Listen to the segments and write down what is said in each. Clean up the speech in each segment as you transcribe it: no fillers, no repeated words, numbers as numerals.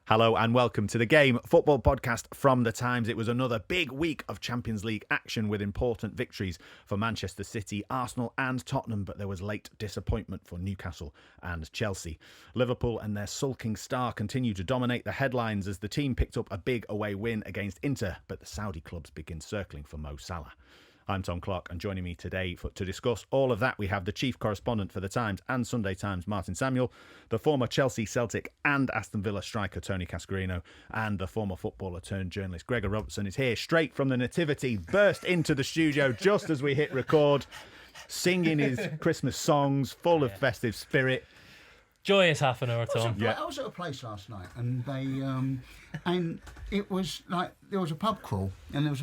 Hello and welcome to The Game, football podcast from The Times. It was another big week of Champions League action with important victories for Manchester City, Arsenal and Tottenham, but there was late disappointment for Newcastle and Chelsea. Liverpool and their sulking star continue to dominate the headlines as the team picked up a big away win against Inter, but the Saudi clubs begin circling for Mo Salah. I'm Tom Clark, and joining me today to discuss all of that, we have the chief correspondent for The Times and Sunday Times, Martin Samuel, the former Chelsea, Celtic and Aston Villa striker, Tony Cascarino, and the former footballer turned journalist, Gregor Robertson, is here straight from the Nativity, burst into the studio just as we hit record, singing his Christmas songs, full of festive spirit. Joyous half an hour, Tom. I was at a place last night, and they and it was like there was a pub crawl, and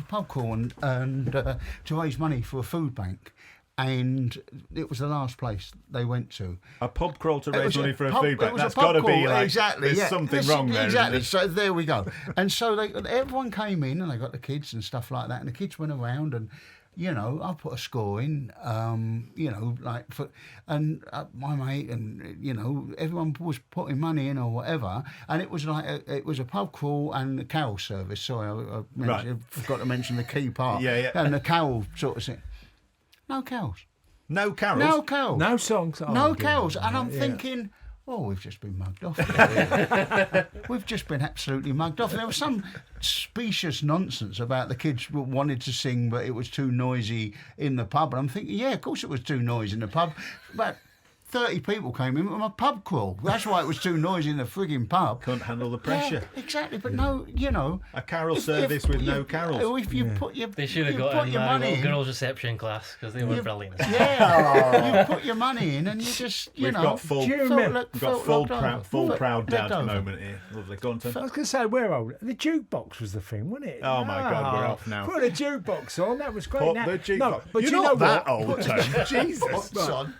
to raise money for a food bank, and it was the last place they went to. A pub crawl to raise money for a food bank. That's got to be like there's something wrong there. Exactly. So there we go. And so everyone came in, and they got the kids and stuff like that, and the kids went around and. You know, I put a score in, my mate and, everyone was putting money in or whatever. And it was like, it was a pub crawl and a carol service. Sorry, I forgot to mention the key part. Yeah. And the carol sort of thing. No carols. No carols? No carols. No songs. Oh, no carols. And I'm thinking... Oh, we've just been mugged off. We've just been absolutely mugged off. There was some specious nonsense about the kids wanted to sing, but it was too noisy in the pub. And I'm thinking, yeah, of course it was too noisy in the pub. But 30 people came in from a pub crawl. That's why it was too noisy in the frigging pub. Couldn't handle the pressure. Yeah, exactly, but no, A carol service with no carols. If you put your They should have got a girls' reception class because they were brilliant. Yeah, you put your money in and you just, We've got full proud dad moment here. Lovely. Go on, Tim. I was going to say, we're old. The jukebox was the thing, wasn't it? Oh, my God, we're off now. Put a jukebox on, that was great. Put the jukebox. No, but You're you not know that what? old, Tom. Jesus.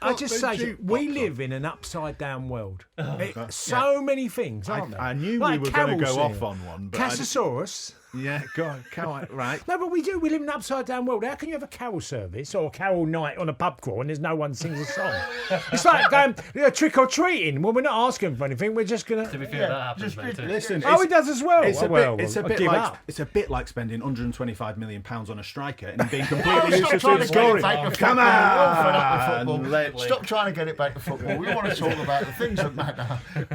I just say, we live in an upside-down world. So many things, aren't there? I knew like we were going to go off on one. But Cassasaurus. Yeah, go on. Right. No, but we do. We live in an upside-down world. How can you have a carol service or a carol night on a pub crawl and there's no one sings a song? It's like trick-or-treating. Well, we're not asking for anything. We're just going to... To be fair, that happens now too. Listen, it does as well. It's a bit like spending £125 million on a striker and being completely useless in scoring. Come on! Stop trying to get it back to football. We want to talk about the things that matter.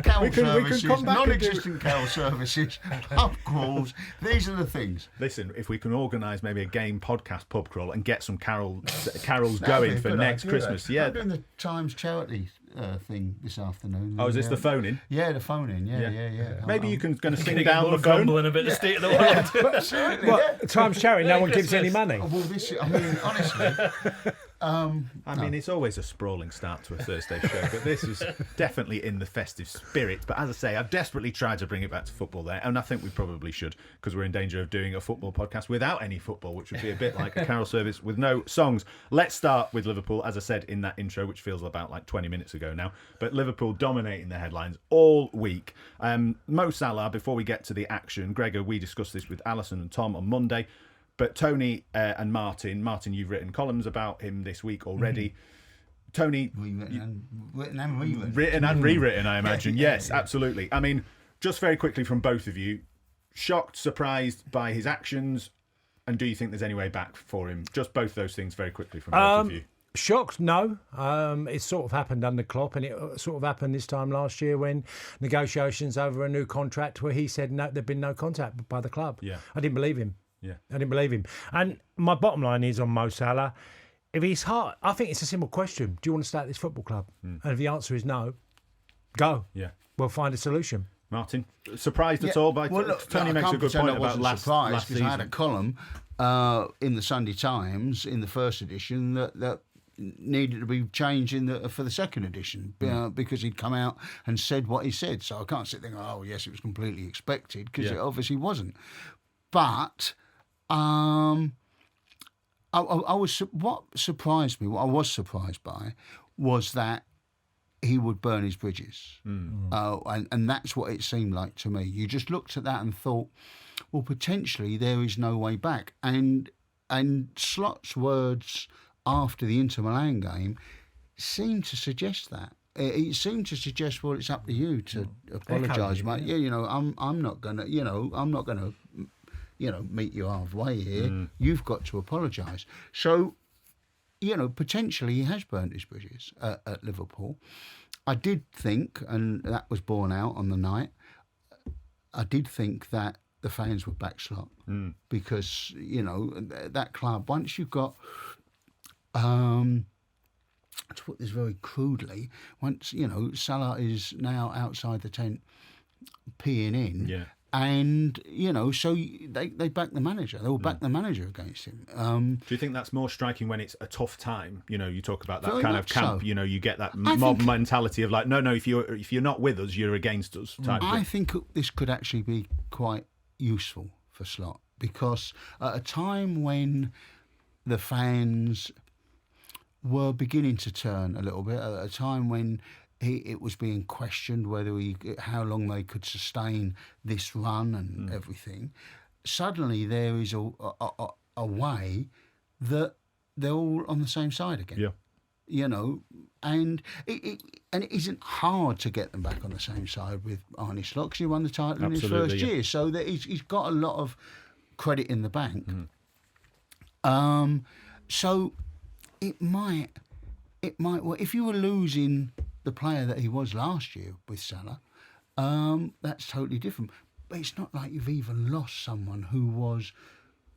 Carol services, non-existent carol services, pub crawls. These are the things. Listen, if we can organise maybe a game podcast pub crawl and get some carols going for next Christmas. Yeah. I'm doing the Times charity thing this afternoon. Oh, is this the phone-in? Yeah, the phone-in. Yeah. Maybe you can going to sing down the phone. Grumbling a bit the state of the world. Absolutely. Times charity, no one gives any money. Well, honestly... it's always a sprawling start to a Thursday show, but this was definitely in the festive spirit. But as I say, I've desperately tried to bring it back to football there, and I think we probably should, because we're in danger of doing a football podcast without any football, which would be a bit like a carol service with no songs. Let's start with Liverpool, as I said in that intro, which feels about like 20 minutes ago now, but Liverpool dominating the headlines all week. Mo Salah, before we get to the action, Gregor, we discussed this with Alison and Tom on Monday. But Tony and Martin, you've written columns about him this week already. Tony... Written and rewritten. Written and rewritten, I imagine. Yes, absolutely. I mean, just very quickly from both of you, shocked, surprised by his actions, and do you think there's any way back for him? Just both those things very quickly from both of you. Shocked, no. It sort of happened under Klopp, and it sort of happened this time last year when negotiations over a new contract where he said no, there'd been no contact by the club. Yeah. I didn't believe him. Yeah, I didn't believe him. And my bottom line is on Mo Salah, if he's hard, I think it's a simple question. Do you want to stay at this football club? And if the answer is no, go. Yeah. We'll find a solution. Martin, surprised at all by Tony makes a good point about last season. I had a column in the Sunday Times in the first edition that needed to be changed for the second edition because he'd come out and said what he said. So I can't sit there and go, oh, yes, it was completely expected, because it obviously wasn't. But what I was surprised by was that he would burn his bridges. And that's what it seemed like to me. You just looked at that and thought, well, potentially there is no way back. And Slot's words after the Inter Milan game seemed to suggest that. it seemed to suggest, well, it's up to you to apologise, mate. Yeah, I'm not gonna, meet you halfway here. You've got to apologise. So, potentially he has burnt his bridges at Liverpool. I did think, and that was borne out on the night, I did think that the fans would back Slot because, that club, once you've got, to put this very crudely, once, Salah is now outside the tent peeing in. Yeah. And, so they back the manager. They will back the manager against him. Do you think that's more striking when it's a tough time? You talk about that Very kind of much camp. so. You get that mob mentality of like, no, if you're not with us, you're against us. Type I thing. think this could actually be quite useful for Slot because at a time when the fans were beginning to turn a little bit, at a time when it was being questioned how long they could sustain this run and everything. Suddenly, there is a way that they're all on the same side again. Yeah. And it isn't hard to get them back on the same side with Arne Slot because he won the title in his first year, so that he's got a lot of credit in the bank. So it might. Well, if you were losing the player that he was last year with Salah, that's totally different. But it's not like you've even lost someone who was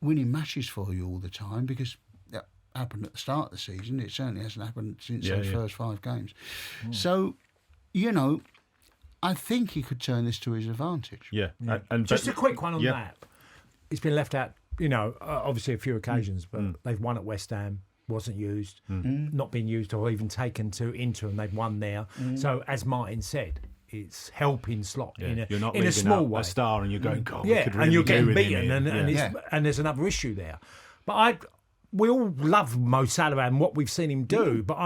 winning matches for you all the time because that happened at the start of the season. It certainly hasn't happened since those first 5 games. So, I think he could turn this to his advantage. Yeah. Just a quick one on that. It's been left out, obviously a few occasions, but they've won at West Ham. Wasn't used, not been used or even taken to interim. They've won there. So as Martin said, it's helping Slot in a small way. A star, and you're going, God, and you're getting beaten, and there's another issue there. But we all love Mo Salah and what we've seen him do. But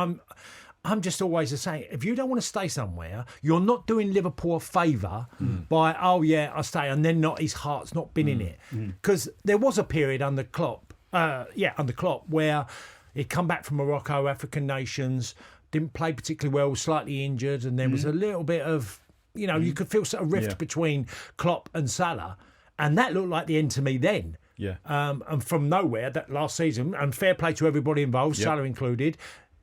I'm just always the same. If you don't want to stay somewhere, you're not doing Liverpool a favour by I stay, and then his heart's not been in it. Because there was a period under Klopp, where he'd come back from Morocco, African nations, didn't play particularly well, slightly injured, and there was a little bit of, you could feel sort of rift between Klopp and Salah, and that looked like the end to me then. Yeah. And from nowhere, that last season, and fair play to everybody involved, Salah included,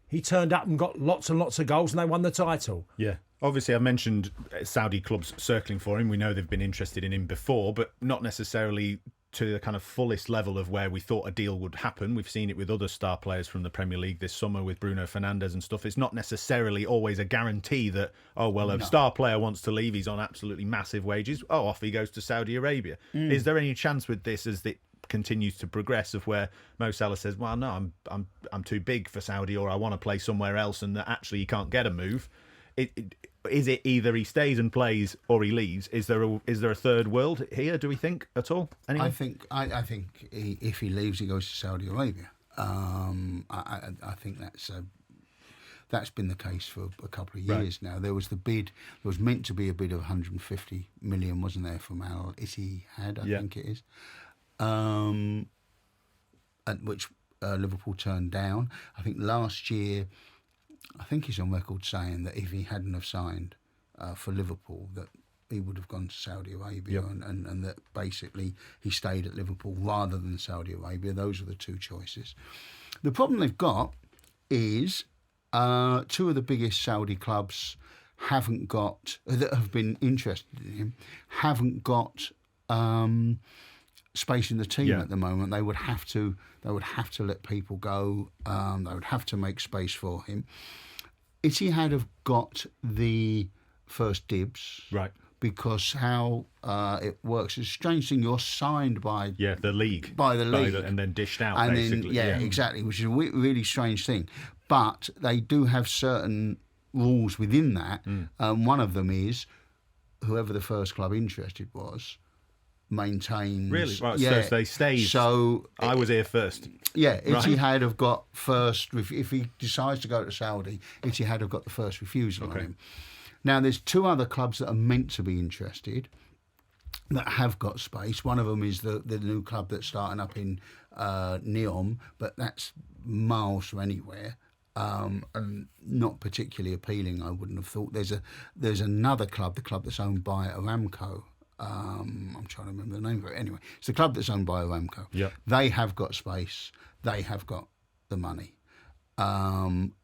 he turned up and got lots and lots of goals, and they won the title. Yeah. Obviously, I mentioned Saudi clubs circling for him. We know they've been interested in him before, but not necessarily to the kind of fullest level of where we thought a deal would happen. We've seen it with other star players from the Premier League this summer with Bruno Fernandes and stuff. It's not necessarily always a guarantee that, a star player wants to leave, he's on absolutely massive wages, off he goes to Saudi Arabia. Is there any chance with this as it continues to progress of where Mo Salah says, well, no, I'm too big for Saudi, or I want to play somewhere else, and that actually he can't get a move? Is it either he stays and plays or he leaves? Is there a third world here? Do we think at all? Anyone? I think if he leaves, he goes to Saudi Arabia. I think that's been the case for a couple of years now. There was the bid. There was meant to be a bid of 150 million, wasn't there, from Al Ittihad? I think it is, at which Liverpool turned down. I think last year. I think he's on record saying that if he hadn't have signed for Liverpool, that he would have gone to Saudi Arabia, and that basically he stayed at Liverpool rather than Saudi Arabia. Those are the two choices. The problem they've got is 2 of the biggest Saudi clubs that have been interested in him haven't got space in the team at the moment. They would have to let people go. They would have to make space for him. Etihad have got the first dibs, right? Because how it works is a strange thing. You're signed by the league, and then dished out, and basically. Then, exactly, which is a really strange thing. But they do have certain rules within that. One of them is whoever the first club interested was maintains. Really? Right, so they stayed. So I was here first. Yeah, Etihad have got first. If he decides to go to Saudi, Etihad have got the first refusal on him. Now, there's 2 other clubs that are meant to be interested that have got space. One of them is the new club that's starting up in Neom, but that's miles from anywhere. and not particularly appealing. I wouldn't have thought. There's another club, the club that's owned by Aramco. I'm trying to remember the name of it. Anyway, it's the club that's owned by Aramco. Yep. They have got space. They have got the money.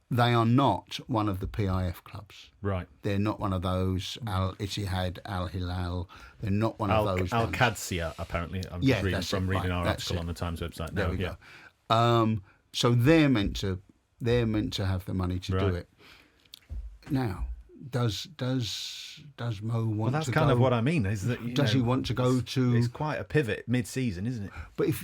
They are not one of the PIF clubs. Right. They're not one of those Al Ittihad, Al Hilal. They're not one of those. Al ones. Qadsiya, apparently. I'm Yeah, reading that's from it, reading right, our that's article it. on the Times website There now. we Yeah. go. So they're meant to have the money to do it. Now, does Mo want Well, that's to kind go, of what I mean. Is that does he want to go to? It's quite a pivot mid-season, isn't it? But if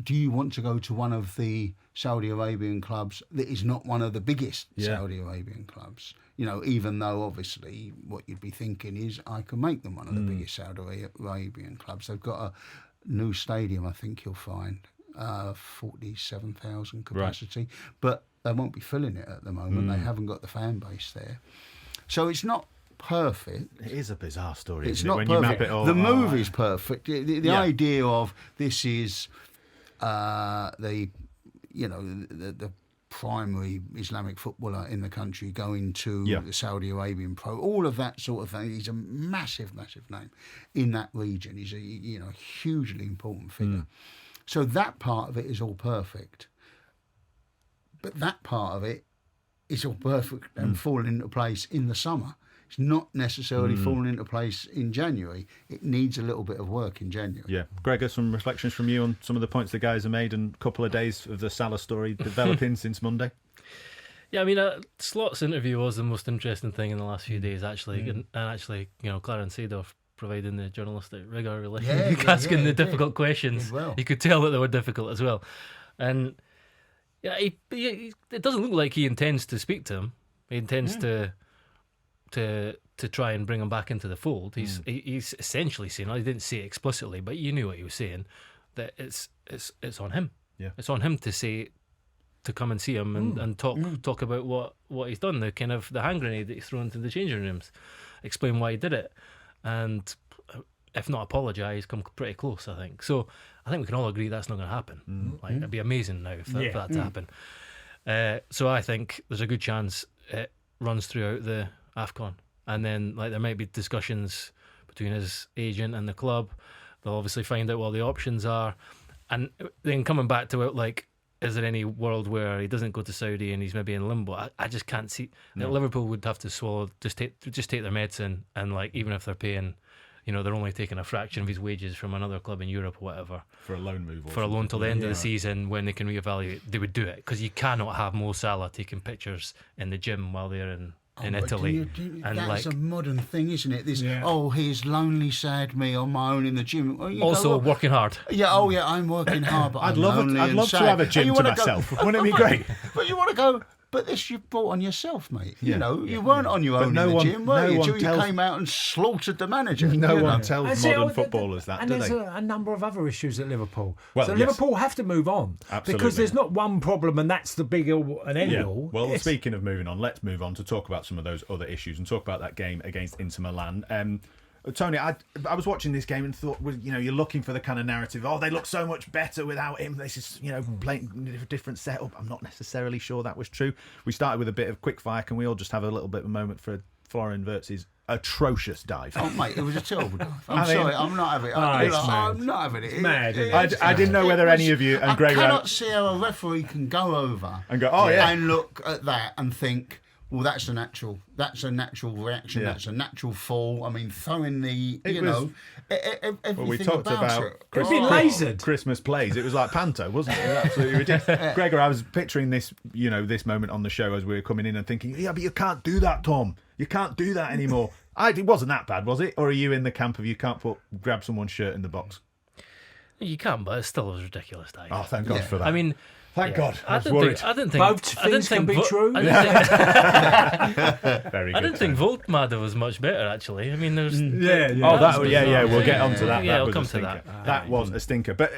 do you want to go to one of the Saudi Arabian clubs that is not one of the biggest Saudi Arabian clubs? Even though obviously what you'd be thinking is I can make them one of the biggest Saudi Arabian clubs. They've got a new stadium, I think you'll find, 47,000 capacity, Right. but they won't be filling it at the moment. They haven't got the fan base there, so it's not perfect. It is a bizarre story. It's isn't not it? When perfect. you map it all, the movie's perfect. The Yeah. idea of this is the primary Islamic footballer in the country going to the Saudi Arabian pro, all of that sort of thing. He's a massive name in that region. He's a hugely important figure. So that part of it is all perfect. But that part of it is all perfect and falling into place in the summer. It's not necessarily falling into place in January. It needs a little bit of work in January. Yeah. Gregor, some reflections from you on some of the points the guys have made and a couple of days of the Salah story developing since Monday? Yeah, I mean, Slot's interview was the most interesting thing in the last few days, actually. And actually, Clarence Seedorf providing the journalistic rigour, really. Asking the difficult questions. Well. You could tell that they were difficult as well. And yeah, it doesn't look like he intends to speak to him. He intends to try and bring him back into the fold. He's essentially saying, he didn't say it explicitly, but you knew what he was saying, that it's on him. Yeah. It's on him to come and see him and talk about what he's done, the kind of the hand grenade that he's thrown into the changing rooms, explain why he did it, and if not apologise, come pretty close, I think. So I think we can all agree that's not going to happen. It'd be amazing now for that to happen. So I think there's a good chance it runs throughout the AFCON, and then there might be discussions between his agent and the club. They'll obviously find out what the options are, and then coming back to it, is there any world where he doesn't go to Saudi and he's maybe in limbo? I just can't see that. Liverpool would have to swallow, just take their medicine, and even if they're paying, they're only taking a fraction of his wages from another club in Europe or whatever For a loan move. for a loan till the end of the season, when they can reevaluate, they would do it, because you cannot have Mo Salah taking pictures in the gym while they're in Italy. And that's a modern thing, isn't it? This he's lonely, sad me on my own in the gym. Also working hard. I'm working hard, but I'd love to have a gym to myself. Wouldn't it be great? But you want to go. But this you brought on yourself, mate. Yeah. You weren't on your own in the gym, were you? Until you came out and slaughtered the manager. No one tells modern footballers that, and do there's they? a number of other issues at Liverpool. Well, so yes. Liverpool have to move on. Absolutely. Because there's not one problem and that's the big and end all. Well, speaking of moving on, let's move on to talk about some of those other issues and talk about that game against Inter Milan. Tony, I was watching this game and thought, you're looking for the kind of narrative. Oh, they look so much better without him. This is, playing a different setup. I'm not necessarily sure that was true. We started with a bit of quickfire. Can we all just have a little bit of a moment for Florian Wirtz's atrocious dive? Oh, mate, it was a terrible dive. I'm sorry, I'm not having it. I'm not having it. It's mad. I didn't know whether any of you and Greg. I cannot see how a referee can go over and go, and look at that and think, well, that's a natural reaction. Yeah. That's a natural fall. I mean, throwing the, everything we talked about it. Christmas plays. It was like Panto, wasn't it? It was absolutely ridiculous. Gregor, I was picturing this, this moment on the show as we were coming in and thinking, yeah, but you can't do that, Tom. You can't do that anymore. It wasn't that bad, was it? Or are you in the camp of you can't grab someone's shirt in the box? You can, but it still was ridiculous. Oh, thank God for that. I mean, thank God. I didn't think both things can be true. I didn't think Voltmada was much better, actually. I mean, there's We'll get onto that. Yeah, we'll come to that. That was a stinker. But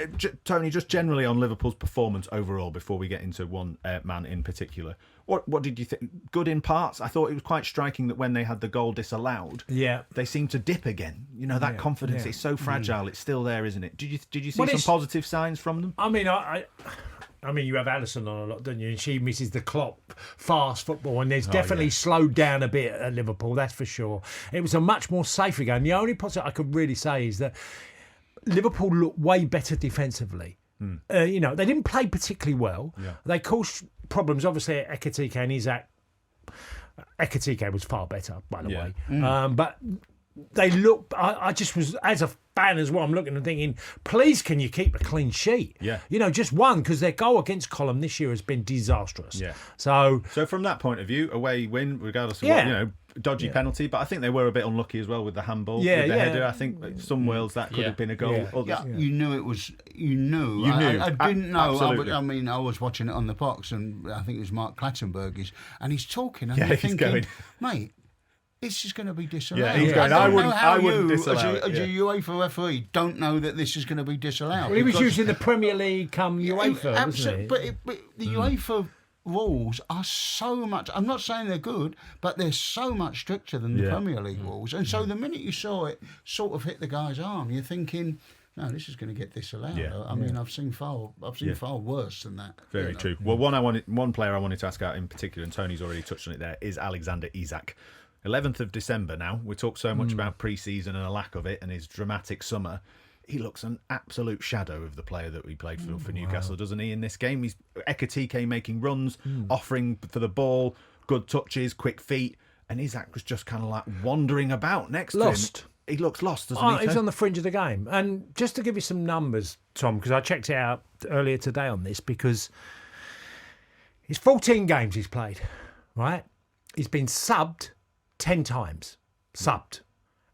Tony, just generally on Liverpool's performance overall, before we get into one man in particular, what did you think? Good in parts. I thought it was quite striking that when they had the goal disallowed, they seemed to dip again. That confidence is so fragile. It's still there, isn't it? Did you see some positive signs from them? I mean, I mean, you have Alison on a lot, don't you? And she misses the Klopp fast football, and there's definitely slowed down a bit at Liverpool, that's for sure. It was a much more safer game. The only positive I could really say is that Liverpool looked way better defensively. You know, they didn't play particularly well. Yeah. They caused problems, obviously, at Ekitike and Isak. Ekitike was far better, by the way. But they look. I just was, as a fan as well, I'm looking and thinking, please, can you keep a clean sheet? Yeah. You know, just one, because their goal against Column this year has been disastrous. Yeah. So from that point of view, away win, regardless of what, you know, dodgy penalty, but I think they were a bit unlucky as well with the handball, with the header. I think some worlds that could have been a goal. You knew it was. You knew. I didn't know. I was watching it on the box, and I think it was Mark Clattenburg, and he's talking, and you're thinking, mate, this is going to be disallowed. Yeah, he's going, I wouldn't disallow it. As a UEFA referee, don't know that this is going to be disallowed. Well, he was using the Premier League come UEFA, wasn't he? But the UEFA rules are so much. I'm not saying they're good, but they're so much stricter than the Premier League rules. And so the minute you saw it sort of hit the guy's arm, you're thinking, no, this is going to get disallowed. I mean, I've seen far worse than that. Very true. Well, one player I wanted to ask out in particular, and Tony's already touched on it there, is Alexander Isak. 11th of December now. We talk so much about pre-season and a lack of it, and his dramatic summer. He looks an absolute shadow of the player that we played for Newcastle, doesn't he, in this game? He's Ekitike making runs, offering for the ball, good touches, quick feet, and Isak was just kind of like wandering about next to him. He looks lost, doesn't he? He's on the fringe of the game. And just to give you some numbers, Tom, because I checked it out earlier today on this, because it's 14 games he's played, right? He's been subbed 10 times,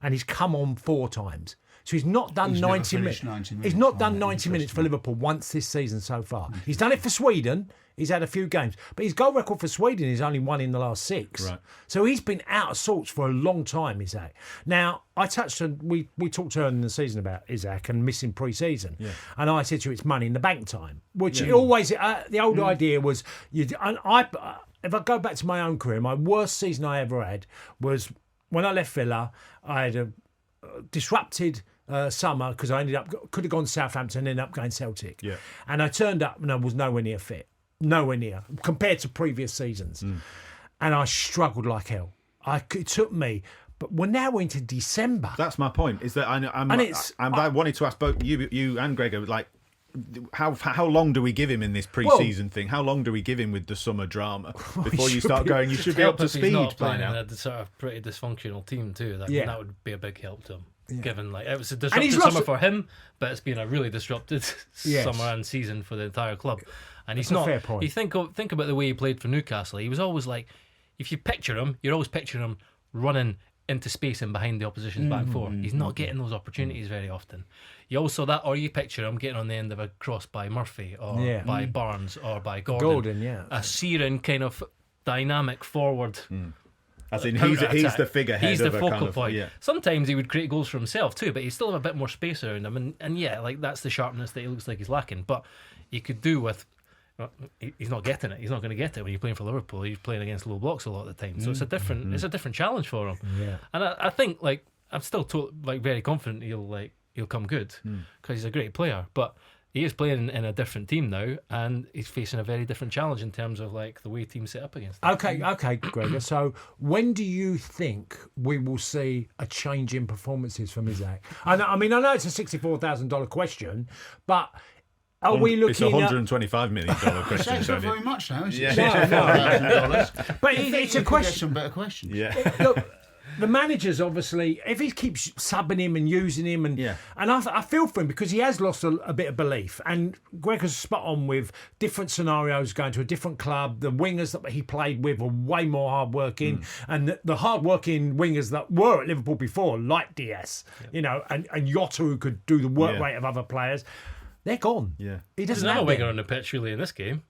and he's come on 4 times. So he's not done 90 minutes. He's not done 90 minutes for Liverpool once this season so far. He's done it for Sweden. He's had a few games. But his goal record for Sweden is only 1 in the last 6. Right. So he's been out of sorts for a long time, Isak. Now, I touched on, we talked earlier in the season about Isak and missing pre-season. Yeah. And I said to you, it's money in the bank time. Which always, the old idea was, if I go back to my own career, my worst season I ever had was when I left Villa. I had a disrupted summer because I could have gone Southampton, ended up going Celtic. Yeah. And I turned up and I was nowhere near fit. Nowhere near compared to previous seasons. And I struggled like hell. It took me, but we're now into December. That's my point, is that I wanted to ask both you and Gregor, like, how long do we give him in this pre-season thing? How long do we give him with the summer drama before you start going? You should be up to speed by now. In a sort of pretty dysfunctional team too. That would be a big help to him. Given it was a disrupted summer for him, but it's been a really disrupted summer and season for the entire club. And he's not. Fair point. You think about the way he played for Newcastle. He was always like, if you picture him, you're always picturing him running into space and behind the opposition's back four. He's not getting those opportunities very often. You also or you picture him getting on the end of a cross by Murphy or by Barnes or by Gordon. A searing kind of dynamic forward. As in, he's the figurehead. He's the of a focal kind of, point. Sometimes he would create goals for himself too, but he'd still have a bit more space around him. And that's the sharpness that he looks like he's lacking. But you could do with. He's not getting it. He's not going to get it when you're playing for Liverpool. He's playing against low blocks a lot of the time, so it's a different challenge for him. Yeah. And I think I'm still very confident he'll come good because he's a great player. But he is playing in a different team now, and he's facing a very different challenge in terms of the way teams set up against him. Okay, Gregor. So when do you think we will see a change in performances from Isak? I mean, I know it's a $64,000 question, but. Are we looking it's a $125 million question. It's not very much now, is it? No. But it's a question. Some better questions. Yeah. Look, the manager's obviously, if he keeps subbing him and using him, and I feel for him because he has lost a bit of belief. And Gregor's spot on with different scenarios, going to a different club. The wingers that he played with were way more hard-working. And the hard-working wingers that were at Liverpool before, like Diaz, and Jota, who could do the work rate of other players, they're gone. Yeah. He doesn't have a winger on the pitch really in this game.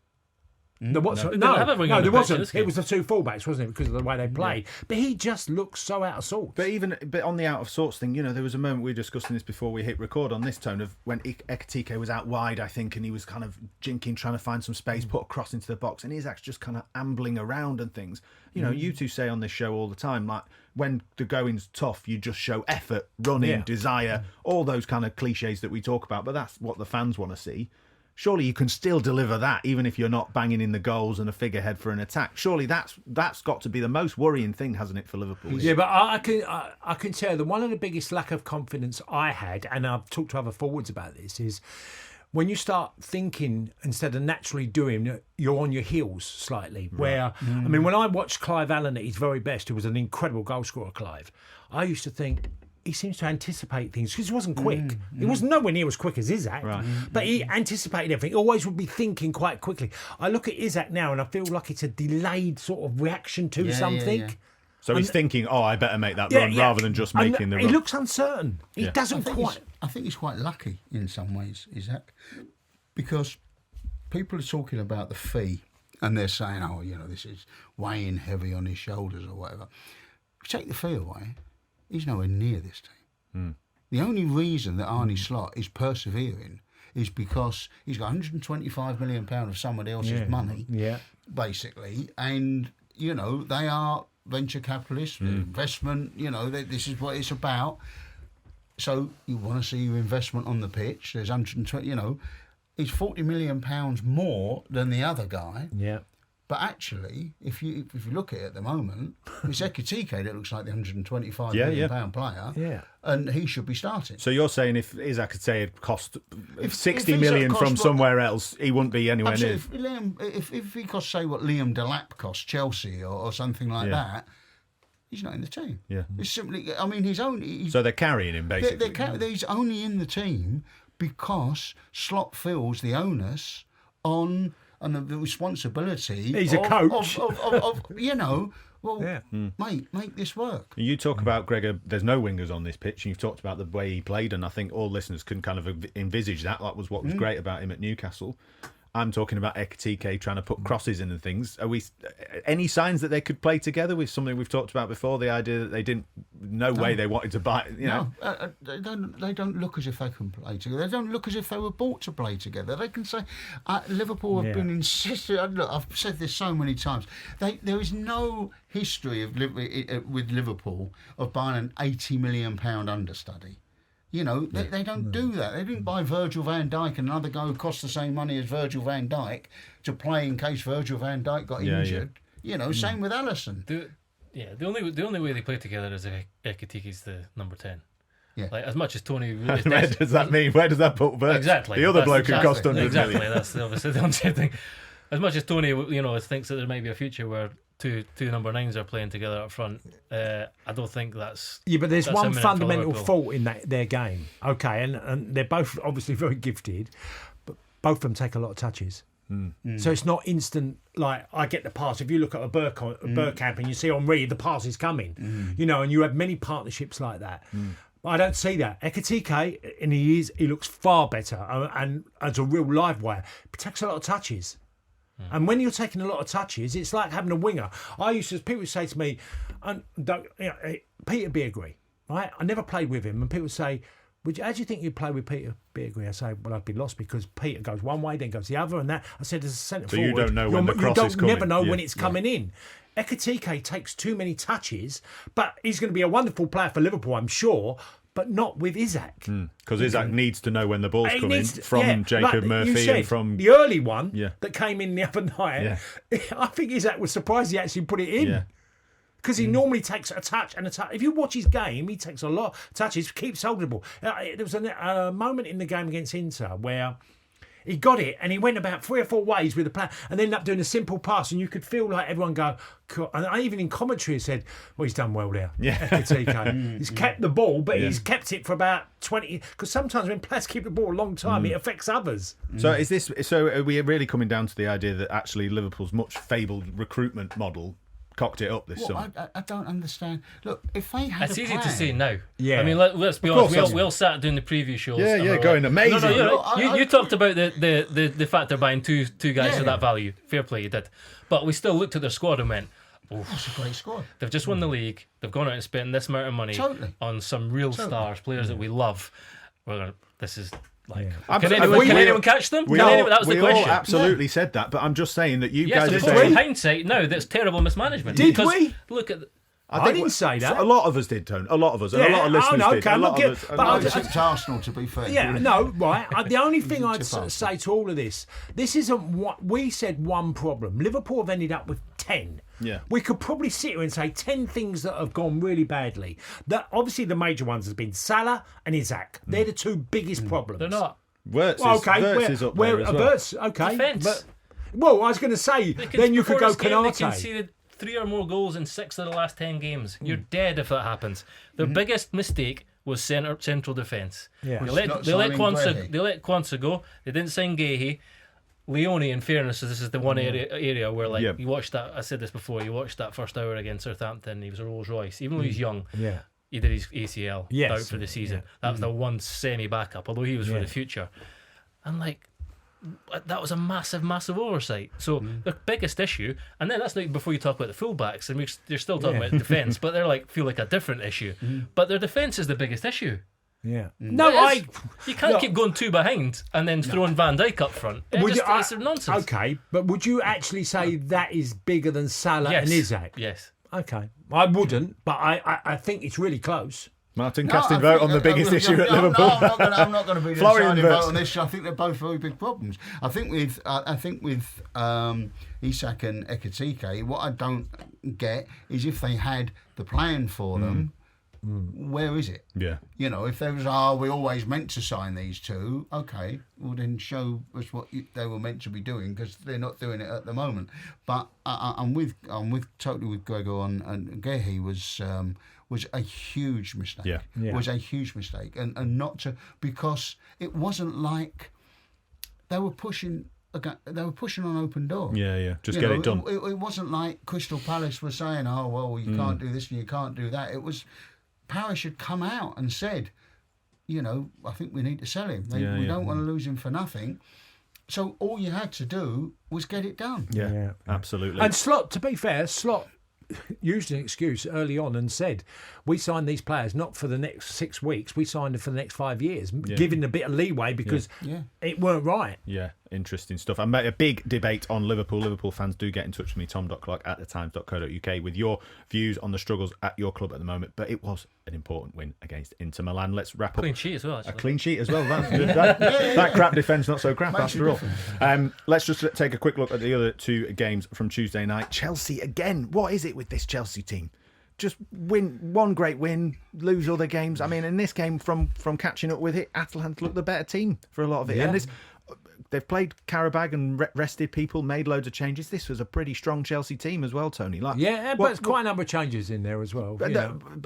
There wasn't. There wasn't. It was the 2 fullbacks, wasn't it? Because of the way they played. Yeah. But he just looks so out of sorts. But on the out of sorts thing, there was a moment we were discussing this before we hit record on this tone of when Ekitike was out wide, I think, and he was kind of jinking, trying to find some space, put a cross into the box, and Isak's just kind of ambling around and things. You two say on this show all the time, like, when the going's tough, you just show effort, running, desire, all those kind of cliches that we talk about. But that's what the fans want to see. surely you can still deliver that even if you're not banging in the goals and a figurehead for an attack. Surely that's got to be the most worrying thing, hasn't it, for Liverpool? Yeah, but I can tell you that one of the biggest lack of confidence I had, and I've talked to other forwards about this, is when you start thinking instead of naturally doing, you're on your heels slightly. Right. Where, I mean, when I watched Clive Allen at his very best, who was an incredible goal scorer, Clive, I used to think, he seems to anticipate things because he wasn't quick. He was nowhere near as quick as Isak, right. But he anticipated everything. He always would be thinking quite quickly. I look at Isak now and I feel like it's a delayed sort of reaction to something. Yeah. So he's thinking, I better make that run rather than just making the run. He looks uncertain. He doesn't quite... I think he's quite lucky in some ways, Isak, because people are talking about the fee and they're saying, this is weighing heavy on his shoulders or whatever. If you take the fee away, he's nowhere near this team. The only reason that Arne Slot is persevering is because he's got £125 million of somebody else's money, basically, and, they are venture capitalists, investment, this is what it's about. So you want to see your investment on the pitch. There's 120, he's £40 million more than the other guy. Yeah. But actually, if you look at it at the moment, it's Ekitike that looks like the £125 million player, and he should be starting. So you're saying if Isak had cost 60 million from somewhere else, he wouldn't be anywhere near. If he cost, say, what Liam Delap cost Chelsea or something like that, he's not in the team. Yeah, it's simply. I mean, so they're carrying him basically. He's only in the team because Slot feels the onus on and the responsibility. He's a coach. Mate, make this work. You talk about, Gregor, there's no wingers on this pitch, and you've talked about the way he played, and I think all listeners can kind of envisage that. That was what was great about him at Newcastle. I'm talking about Ekitike trying to put crosses in and things. Are we any signs that they could play together with something we've talked about before? The idea that they didn't, way they wanted to buy. They don't look as if they can play together. They don't look as if they were bought to play together. They can say Liverpool have been insistent. Look, I've said this so many times. There is no history with Liverpool of buying an £80 million understudy. They don't do that. They didn't buy Virgil van Dijk and another guy who cost the same money as Virgil van Dijk to play in case Virgil van Dijk got injured. Same with Alisson. The only way they play together is if Ekitiki's the number 10. Yeah. Like, as much as Tony... Where does that mean? Where does that put Virgil? Exactly. The other bloke who cost 100 million. Exactly. That's obviously the unsaid thing. As much as Tony, thinks that there may be a future where two number 9s are playing together up front, I don't think that's... Yeah, but there's one fundamental fault in their game. Okay, and they're both obviously very gifted, but both of them take a lot of touches. So it's not instant, like, I get the pass. If you look at a Bergkamp and you see Henry, the pass is coming. And you have many partnerships like that. I don't see that. Ekitike, and he looks far better, and as a real live wire, he takes a lot of touches. And when you're taking a lot of touches, it's like having a winger. People would say to me, Peter Beardsley, right? I never played with him, and people would say, how do you think you'd play with Peter Beardsley? I say, well, I'd be lost because Peter goes one way, then goes the other, and that. I said, as a centre forward, you don't know when the cross is coming. You never know when it's coming in. Ekitike takes too many touches, but he's going to be a wonderful player for Liverpool, I'm sure. But not with Isak. Because Isak needs to know when the ball's coming from Jacob Murphy and from... The early one that came in the other night, I think Isak was surprised he actually put it in. Because he normally takes a touch and a touch. If you watch his game, he takes a lot of touches, keeps holding the ball. There was a moment in the game against Inter where he got it and he went about 3 or 4 ways with the player and ended up doing a simple pass, and you could feel like everyone go, and I even in commentary said, well, he's done well there. He's kept the ball, but he's kept it for about 20, because sometimes when players keep the ball a long time, it affects others. So are we really coming down to the idea that actually Liverpool's much fabled recruitment model cocked it up this summer? I don't understand. Look, if they had it's a easy plan, to say now. Yeah. I mean, let's be honest. We all sat doing the preview shows. Going amazing. You talked about the fact they're buying two guys for that value. Fair play, you did. But we still looked at their squad and went, that's a great squad. They've just won the league. They've gone out and spent this amount of money on some real stars, players that we love. This is... Can anyone catch them? That was the question. We all absolutely said that, but I'm just saying that you guys are saying... in hindsight, no, that's terrible mismanagement. Did we? Look at... I didn't say that. A lot of us did, Tone. A lot of us. And a lot of listeners did. A lot of us. But I just Arsenal, to be fair. Yeah, no, right. The only thing I'd say to all of this isn't what we said. One problem. Liverpool have ended up with 10. Yeah. We could probably sit here and say 10 things that have gone really badly. That obviously the major ones have been Salah and Isak. They're the two biggest problems. They're not. Wirtz is up there as well. Wirtz, okay. Defence. Well, I was going to say, then you could go Canate. They conceded 3 or more goals in 6 of the last 10 games. You're dead if that happens. Their biggest mistake was central defence. Yeah. They let Quansah go. They didn't sign Guehi. Leone, in fairness, this is the one area where, like, you watched that. I said this before. You watched that first hour against Southampton. He was a Rolls Royce, even though he's young. Yeah, he did his ACL out for the season. Yeah. That was the one semi-backup, although he was for the future. And like, that was a massive, massive oversight. So the biggest issue, and then that's like before you talk about the fullbacks, and you're still talking about defence, but they're like feel like a different issue. But their defence is the biggest issue. Yeah. You can't keep going 2 behind and then throwing Van Dijk up front. It's nonsense. Okay, but would you actually say that is bigger than Salah and Isak? Yes. Okay, I wouldn't, but I think it's really close. Martin casting vote on the biggest issue at Liverpool. I'm not going to be the deciding vote on this. I think they're both very big problems. I think with Isak and Ekitike, what I don't get is if they had the plan for them. Where is it? Yeah. You know, if there was, we always meant to sign these two, okay, well then show us what they were meant to be doing, because they're not doing it at the moment. But I'm totally with Gregor on, and Guehi was a huge mistake. Yeah. Was a huge mistake, and not to, because it wasn't like they were pushing. They were pushing on open door. Yeah. Just get it done. It wasn't like Crystal Palace was saying, "Oh well, you can't do this and you can't do that." It was. Parish had come out and said, I think we need to sell him. We don't want to lose him for nothing. So all you had to do was get it done. Yeah. Absolutely. And Slot, to be fair, used an excuse early on and said, we signed these players not for the next 6 weeks, we signed them for the next 5 years, giving a bit of leeway because it weren't right. Yeah, interesting stuff. I made a big debate on Liverpool. Liverpool fans, do get in touch with me, tom.clark@thetimes.co.uk, with your views on the struggles at your club at the moment. But it was an important win against Inter Milan. Let's wrap up. Clean sheet as well, actually. A clean sheet as well. That crap defence, not so crap after all. Let's just take a quick look at the other 2 games from Tuesday night. Chelsea again. What is it with this Chelsea team? Just win one great win, lose other games. I mean, in this game, from catching up with it, Atalanta looked the better team for a lot of it. And they've played Karabag and rested people, made loads of changes. This was a pretty strong Chelsea team as well, Tony. But there's quite a number of changes in there as well. But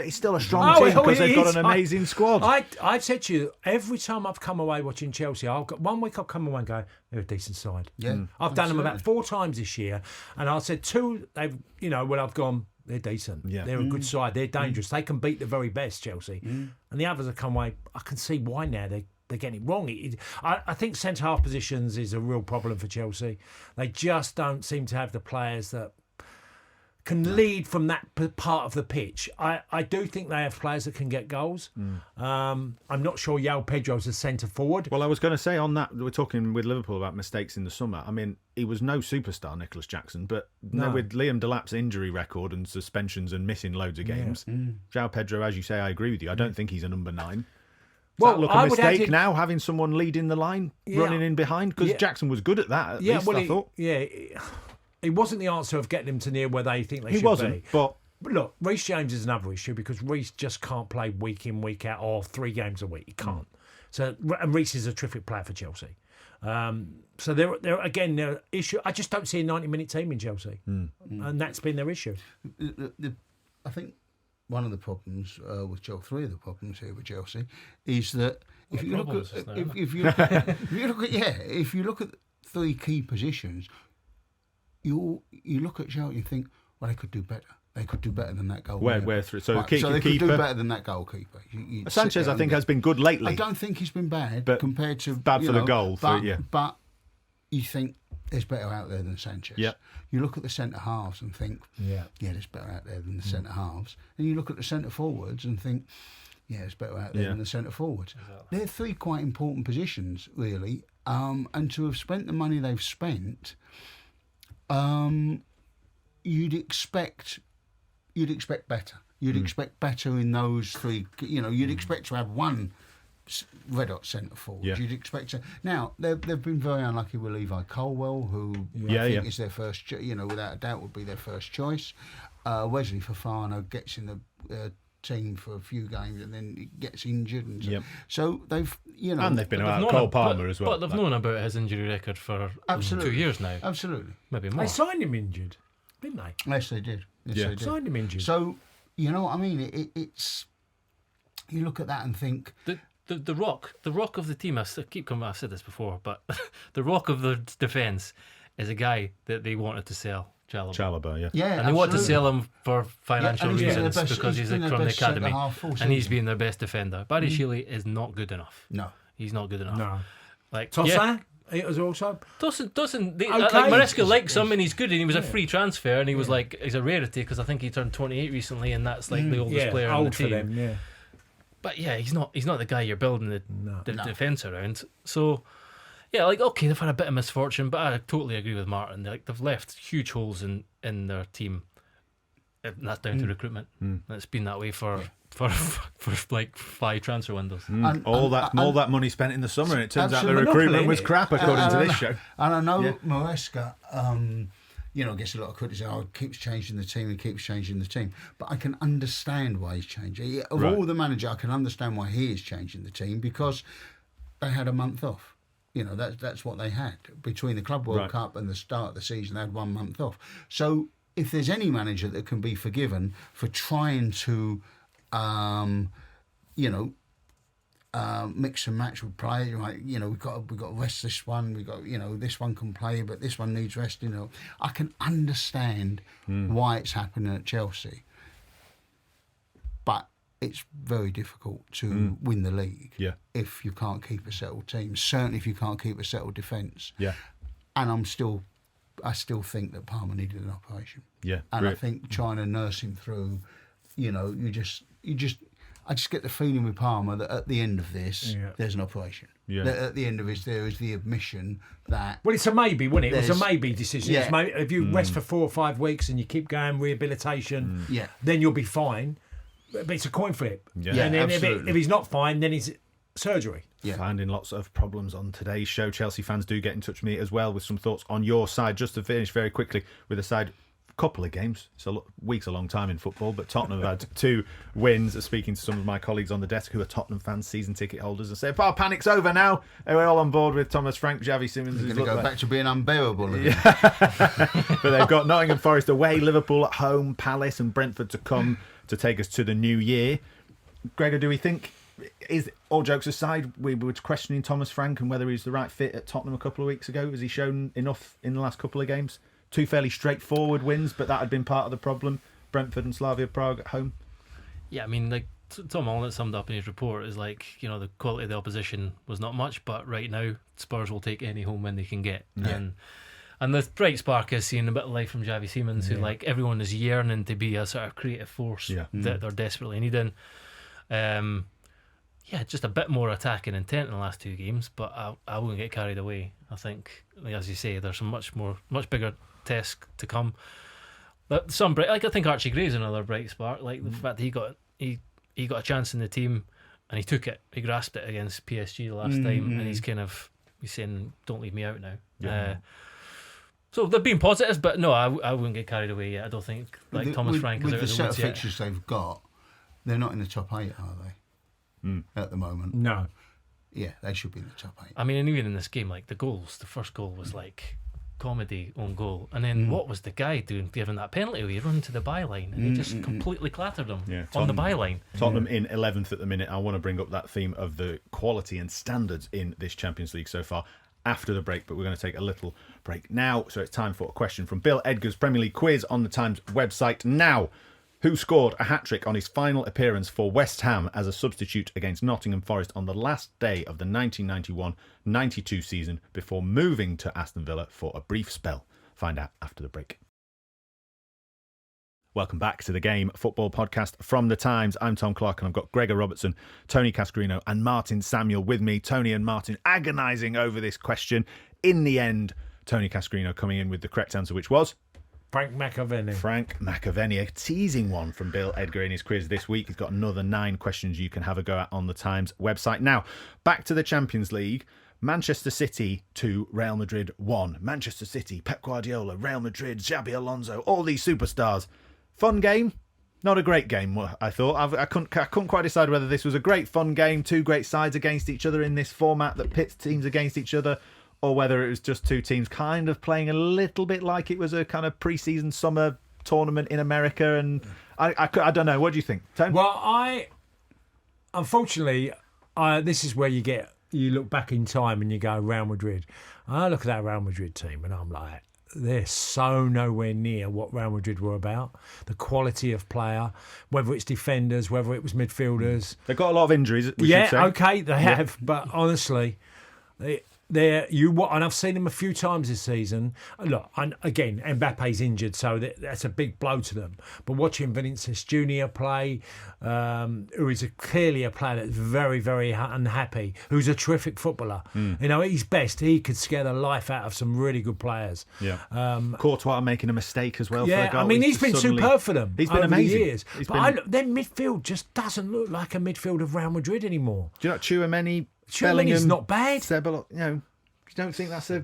it's still a strong team because they've got an amazing squad. I've said to you, every time I've come away watching Chelsea, one week I've come away and go, they're a decent side. Yeah, I've done them about 4 times this year, and I said 2. They've, when I've gone, they're decent. Yeah. They're a good side. They're dangerous. They can beat the very best, Chelsea. And the others have come away. I can see why now they're getting it wrong. I think centre-half positions is a real problem for Chelsea. They just don't seem to have the players that can lead from that part of the pitch. I do think they have players that can get goals. I'm not sure João Pedro's a centre forward. Well, I was going to say on that, we're talking with Liverpool about mistakes in the summer. I mean, he was no superstar, Nicholas Jackson, but with Liam Delap's injury record and suspensions and missing loads of games, João Pedro, as you say, I agree with you. I don't think he's a number 9. Does that look a mistake now, having someone leading the line, running in behind? Because Jackson was good at that, at least, I thought. He wasn't the answer of getting them to near where they think they should be. He wasn't, but look, Reece James is another issue because Reece just can't play week in, week out, or 3 games a week. He can't. So, and Reece is a terrific player for Chelsea. So they're again their issue. I just don't see a 90-minute team in Chelsea, and that's been their issue. I think one of the problems with Chelsea, 3 of the problems here with Chelsea, is that if you look at 3 key positions, you look at Chelsea and think, well, they could do better. They could do better than that goalkeeper. Where through? So, right, so they could do better than that goalkeeper. Sanchez, I think, has been good lately. I don't think he's been bad, but compared to bad for the goal. But you think there's better out there than Sanchez. Yeah. You look at the centre halves and think, there's better out there than the centre halves. And you look at the centre forwards and think, there's better out there than the centre forwards. Exactly. They're 3 quite important positions, really. And to have spent the money they've spent, you'd expect you'd expect better. You'd expect better in those three. You know, you'd expect to have one red hot centre forward. Yeah. You'd expect to. Now they've been very unlucky with Levi Colwell, who I think is their first. Without a doubt, would be their first choice. Wesley Fofana gets in the team for a few games and then gets injured, and so they've and they've been about Cole Palmer as well. But they've known about his injury record for 2 years now. Absolutely, maybe more. They signed him injured, didn't they? Yes, they did. They did. Signed him injured. So you know what I mean. It's you look at that and think. The rock of the team. I keep coming. I've said this before, but the rock of the defence is a guy that they wanted to sell, Chalobah. And they want to sell him for financial reasons because he's from the academy, and he's been their best defender. Barry Shealy is not good enough. No, he's not good enough. No, like Tosin. It was also Tosin. Okay. Like Maresca likes him and he's good, and he was a free transfer, and he was like he's a rarity because I think he turned 28 recently, and that's like the oldest player on the team. For them, But he's not the guy you're building the defence around. So okay, they've had a bit of misfortune, but I totally agree with Martin. They've left huge holes in their team. And that's down to recruitment. It's been that way for like 5 transfer windows. All that money spent in the summer, and it turns out the recruitment was crap, according to this show. And I know Maresca, gets a lot of criticism. Keeps changing the team. But I can understand why he's changing. Of all the manager, I can understand why he is changing the team, because they had a month off. That's what they had. Between the Club World Cup and the start of the season, they had 1 month off. So if there's any manager that can be forgiven for trying to, mix and match with play, right? We've got to rest this one. We've got, this one can play, but this one needs rest. I can understand why it's happening at Chelsea, but it's very difficult to win the league if you can't keep a settled team. Certainly, if you can't keep a settled defence. Yeah, and I still think that Palmer needed an operation. Yeah, and I think trying to nurse him through, I just get the feeling with Palmer that at the end of this, there's an operation. Yeah. That at the end of it, there is the admission that... Well, it's a maybe, wasn't it? It was a maybe decision. Yeah. If you rest for 4 or 5 weeks and you keep going, rehabilitation, then you'll be fine. But it's a coin flip. Yeah, and then if he's not fine, then it's surgery. Yeah. Finding lots of problems on today's show. Chelsea fans, do get in touch with me as well with some thoughts on your side. Just to finish very quickly with a side... couple of games. So week's a long time in football, but Tottenham have had 2 wins. Speaking to some of my colleagues on the desk who are Tottenham fans, season ticket holders, and say, panic's over now. We're all on board with Thomas Frank, Xavi Simons. He's going to go back to being unbearable. But they've got Nottingham Forest away, Liverpool at home, Palace and Brentford to come to take us to the new year. Gregor, do we think, all jokes aside, we were questioning Thomas Frank and whether he's the right fit at Tottenham a couple of weeks ago? Has he shown enough in the last couple of games? 2 fairly straightforward wins, but that had been part of the problem. Brentford and Slavia Prague at home. Yeah, I mean, like Tom Holland summed up in his report, is like, the quality of the opposition was not much, but right now Spurs will take any home win they can get. Yeah. And the bright spark is seeing a bit of life from Xavi Simons, who everyone is yearning to be a sort of creative force that they're desperately needing. Just a bit more attacking intent in the last 2 games, but I wouldn't get carried away. I think, as you say, there's some much bigger tests to come. But I think Archie Gray's another bright spark. Like the fact that he got a chance in the team and he took it, he grasped it against PSG the last time, and he's saying, "Don't leave me out now." Yeah. So they've been positives, but no, I wouldn't get carried away yet. I don't think Thomas Frank is out of the woods yet. With the set of fixtures they've got, they're not in the top 8, are they? At the moment, no. Yeah, they should be in the top 8. I mean, and even in this game, like the first goal was like comedy own goal, and then what was the guy doing, giving that penalty? He ran to the byline and he just completely clattered him on the byline. Tottenham in 11th at the minute. I want to bring up that theme of the quality and standards in this Champions League so far after the break, but we're going to take a little break now. So it's time for a question from Bill Edgar's Premier League quiz on the Times website now. Who scored a hat-trick on his final appearance for West Ham as a substitute against Nottingham Forest on the last day of the 1991-92 season before moving to Aston Villa for a brief spell? Find out after the break. Welcome back to the Game Football Podcast from the Times. I'm Tom Clark and I've got Gregor Robertson, Tony Cascarino and Martin Samuel with me. Tony and Martin agonising over this question. In the end, Tony Cascarino coming in with the correct answer, which was... Frank McAvenny, a teasing one from Bill Edgar in his quiz this week. He's got another 9 questions you can have a go at on the Times website. Now, back to the Champions League. Manchester City 2, Real Madrid 1. Manchester City, Pep Guardiola, Real Madrid, Xabi Alonso, all these superstars. Fun game? Not a great game, I thought. I couldn't quite decide whether this was a great fun game, 2 great sides against each other in this format that pits teams against each other, or whether it was just 2 teams kind of playing a little bit like it was a kind of pre-season summer tournament in America. And I don't know. What do you think, Tone? Well, unfortunately, this is where you look back in time and you go, Real Madrid. I look at that Real Madrid team and I'm like, they're so nowhere near what Real Madrid were about. The quality of player, whether it's defenders, whether it was midfielders. They've got a lot of injuries, we should say. Okay, they have. But honestly, and I've seen him a few times this season. Look, again, Mbappe's injured, so that's a big blow to them. But watching Vinicius Junior play, who is clearly a player that's very, very unhappy, who's a terrific footballer. You know, at his best, he could scare the life out of some really good players. Yeah. Courtois making a mistake as well. Yeah, for the goal. I mean, he's been superb for them. He's been over amazing. The years. Their midfield just doesn't look like a midfield of Real Madrid anymore. Do you know Tchouaméni? Chouameni's not bad. You don't think that's a...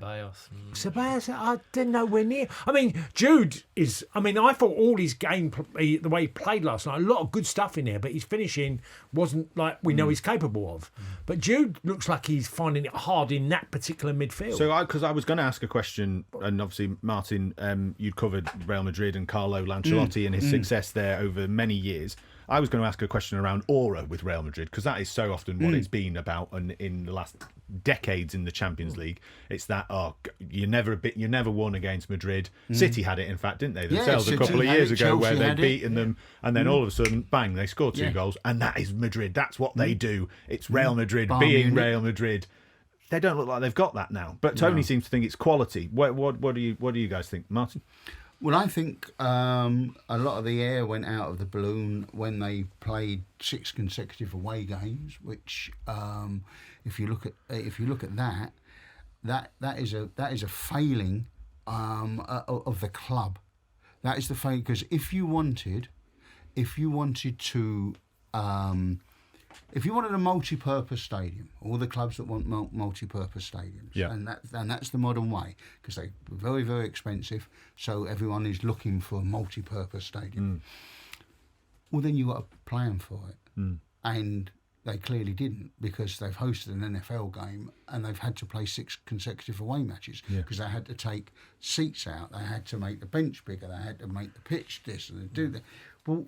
Ceballos, they're nowhere near. I mean, Jude is... I mean, I thought all his game, the way he played last night, a lot of good stuff in there, but his finishing wasn't like we know he's capable of. But Jude looks like he's finding it hard in that particular midfield. So, because I was going to ask a question, and obviously, Martin, you'd covered Real Madrid and Carlo Ancelotti and his success there over many years. I was going to ask a question around aura with Real Madrid, because that is so often what it's been about in the last decades in the Champions League. It's that, you never won against Madrid. City had it, in fact, didn't they, themselves a couple of years ago, where they'd beaten them, and then all of a sudden, bang, they scored 2 goals, and that is Madrid. That's what they do. It's Real Madrid being Real Madrid. They don't look like they've got that now. But Tony seems to think it's quality. What do you guys think, Martin? Well, I think a lot of the air went out of the balloon when they played 6 consecutive away games. Which, if you look at that is a failing of the club. That is the failing, because if you wanted a multi-purpose stadium, all the clubs that want multi-purpose stadiums, and that's the modern way, because they're very, very expensive, so everyone is looking for a multi-purpose stadium. Well, then you've got to plan for it. And they clearly didn't, because they've hosted an NFL game and they've had to play 6 consecutive away matches, because they had to take seats out, they had to make the bench bigger, they had to make the pitch this and do that. Well,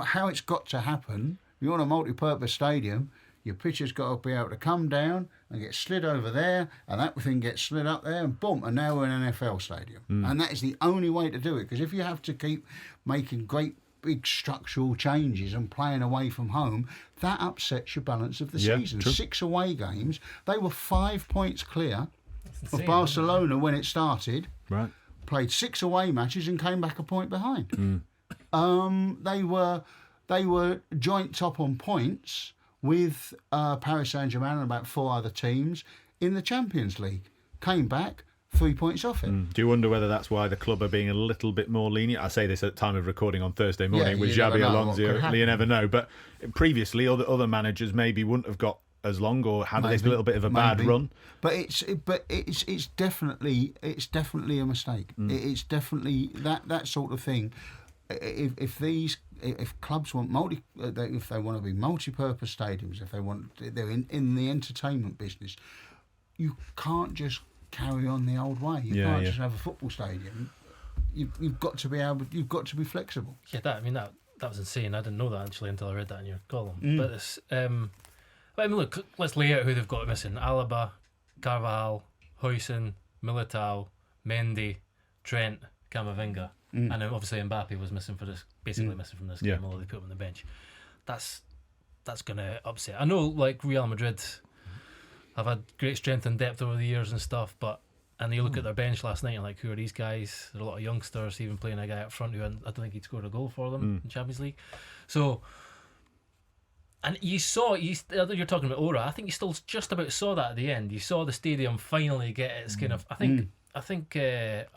how it's got to happen. You want a multi-purpose stadium, your pitch has got to be able to come down and get slid over there, and that thing gets slid up there, and boom, and now we're in an NFL stadium. And that is the only way to do it, because if you have to keep making great big structural changes and playing away from home, that upsets your balance of the season. True. 6 away games, they were 5 points clear of Barcelona when it started. Right. Played 6 away matches and came back a point behind. They were joint top on points with Paris Saint-Germain and about 4 other teams in the Champions League. Came back 3 points off it. Do you wonder whether that's why the club are being a little bit more lenient? I say this at the time of recording on Thursday morning with Xabi Alonso. You never know. But previously, other managers maybe wouldn't have got as long, or had a little bit of a bad run. But it's definitely a mistake. It's definitely that sort of thing. If clubs want if they want to be multi-purpose stadiums, if they're in the entertainment business, you can't just carry on the old way. You can't just have a football stadium. You've got to be flexible. Yeah, that was insane. I didn't know that actually until I read that in your column. But it's, but I mean, look, let's lay out who they've got missing: Alaba, Carvajal, Huijsen, Militao, Mendy, Trent, Camavinga. And then obviously Mbappe was missing missing from this game, although they put him on the bench. That's going to upset. I know, like, Real Madrid have had great strength and depth over the years and stuff, and you look at their bench last night and like, who are these guys? There are a lot of youngsters, even playing a guy up front who I don't think he'd scored a goal for them in Champions League. So, and you're talking about aura. I think you still just about saw that at the end. You saw the stadium finally get its kind of. I think I think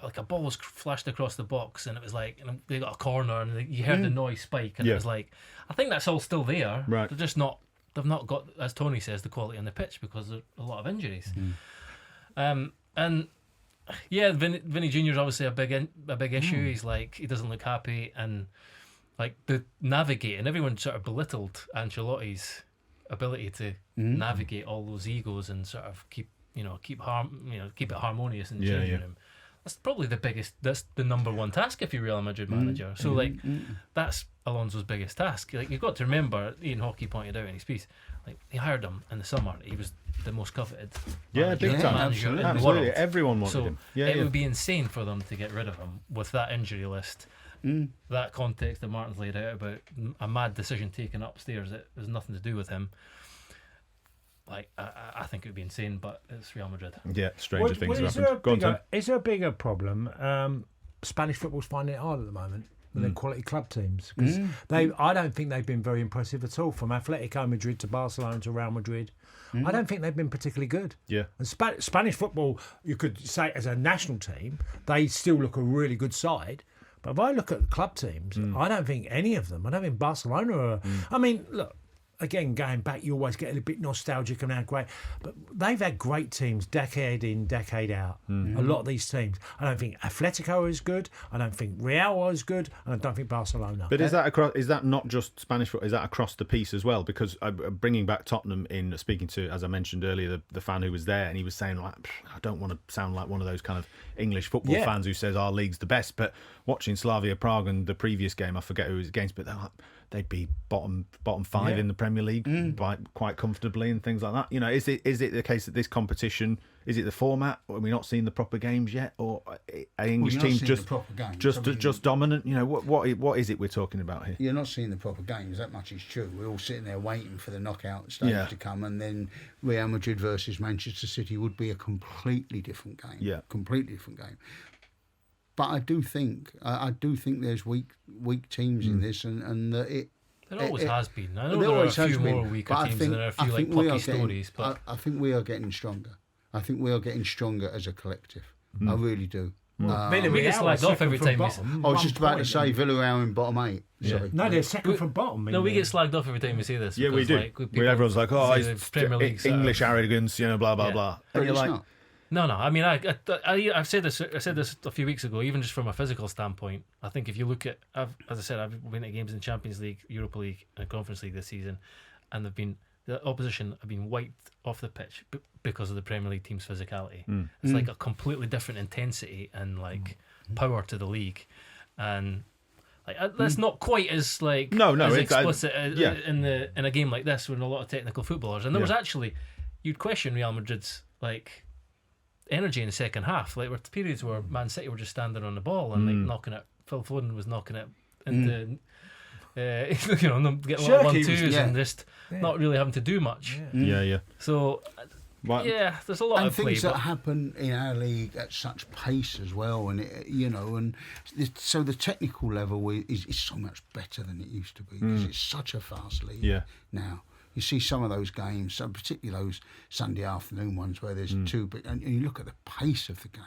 like a ball was flashed across the box, and it was like, and they got a corner, and you heard the noise spike, and it was like, I think that's all still there. Right. They're just not. They've not got, as Tony says, the quality on the pitch because there's a lot of injuries. And yeah, Vinny Junior's obviously a big issue. He's like, he doesn't look happy, and like the navigating, everyone sort of belittled Ancelotti's ability to navigate all those egos and sort of keep it harmonious in the changing room. That's probably that's the number one task if you're a Real Madrid manager. So that's Alonso's biggest task. Like, you've got to remember, Ian Hockey pointed out in his piece, like, he hired him in the summer. He was the most coveted big time. manager in the Absolutely. world. Everyone wanted him. It would be insane for them to get rid of him with that injury list. That context that Martin's laid out about a mad decision taken upstairs that has nothing to do with him. Like, I think it would be insane, but it's Real Madrid. Yeah, stranger things have happened. Is there a bigger problem? Spanish football's finding it hard at the moment with their quality club teams. Because I don't think they've been very impressive at all, from Atletico Madrid to Barcelona to Real Madrid. I don't think they've been particularly good. Yeah. And Spanish football, you could say as a national team, they still look a really good side. But if I look at the club teams, I don't think any of them, I don't think Barcelona are... I mean, look, again, going back, you always get a bit nostalgic and how great... But they've had great teams decade in, decade out. A lot of these teams. I don't think Atletico is good. I don't think Real is good. And I don't think Barcelona. But is that not just Spanish football? Is that across the piece as well? Because bringing back Tottenham in, speaking to, as I mentioned earlier, the fan who was there, and he was saying, like, I don't want to sound like one of those kind of English football fans who says our league's the best, but watching Slavia Prague and the previous game, I forget who it was against, but they'd be bottom five in the Premier League quite comfortably and things like that. You know, is it the case that this competition, is it the format? Are we not seeing the proper games yet, or are English teams just dominant? You know, what is it we're talking about here? You're not seeing the proper games. That much is true. We're all sitting there waiting for the knockout stage to come, and then Real Madrid versus Manchester City would be a completely different game. Yeah, completely different game. But I do think there's weak teams in this, and it. There always has been. I know there are a few more weaker teams, and there are a few like plucky stories. But I think we are getting stronger. I think we are getting stronger as a collective. I really do. We get slagged off every time. I was just about to say Villarreal in bottom 8. Yeah. No, they're second from bottom. No, we get slagged off every time we say this. Yeah, we do. Like, everyone's like, oh, it's Premier League English arrogance, you know, blah blah blah. And you're like, not. No. I mean, I've said this. I said this a few weeks ago. Even just from a physical standpoint, I think if you look at, as I said, I've been at games in the Champions League, Europa League, and Conference League this season, and the opposition have been wiped off the pitch because of the Premier League team's physicality. It's like a completely different intensity and like power to the league, and like that's not quite as like as explicit in a game like this with a lot of technical footballers. And there was actually, you'd question Real Madrid's like energy in the second half. Like, there were periods where Man City were just standing on the ball and like knocking it. Phil Foden was knocking it into getting a lot of 1-2s and just not really having to do much. So there's a lot and of things that happen in our league at such pace as well, and so the technical level is so much better than it used to be because it's such a fast league now. You see some of those games, so particularly those Sunday afternoon ones where there's two, and you look at the pace of the game,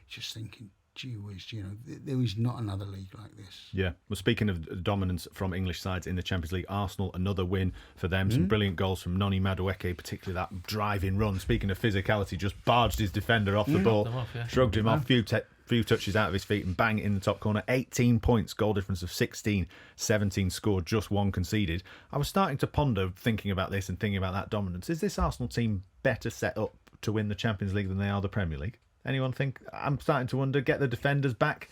just thinking, gee whiz, there is not another league like this. Yeah. Well, speaking of dominance from English sides in the Champions League, Arsenal, another win for them. Some brilliant goals from Noni Madueke, particularly that driving run. Speaking of physicality, just barged his defender off the ball, shrugged him off, few touches out of his feet and bang in the top corner. 18 points, goal difference of 16, 17 scored, just one conceded. I was starting to ponder, thinking about this and thinking about that dominance. Is this Arsenal team better set up to win the Champions League than they are the Premier League? Anyone think? I'm starting to wonder. Get the defenders back.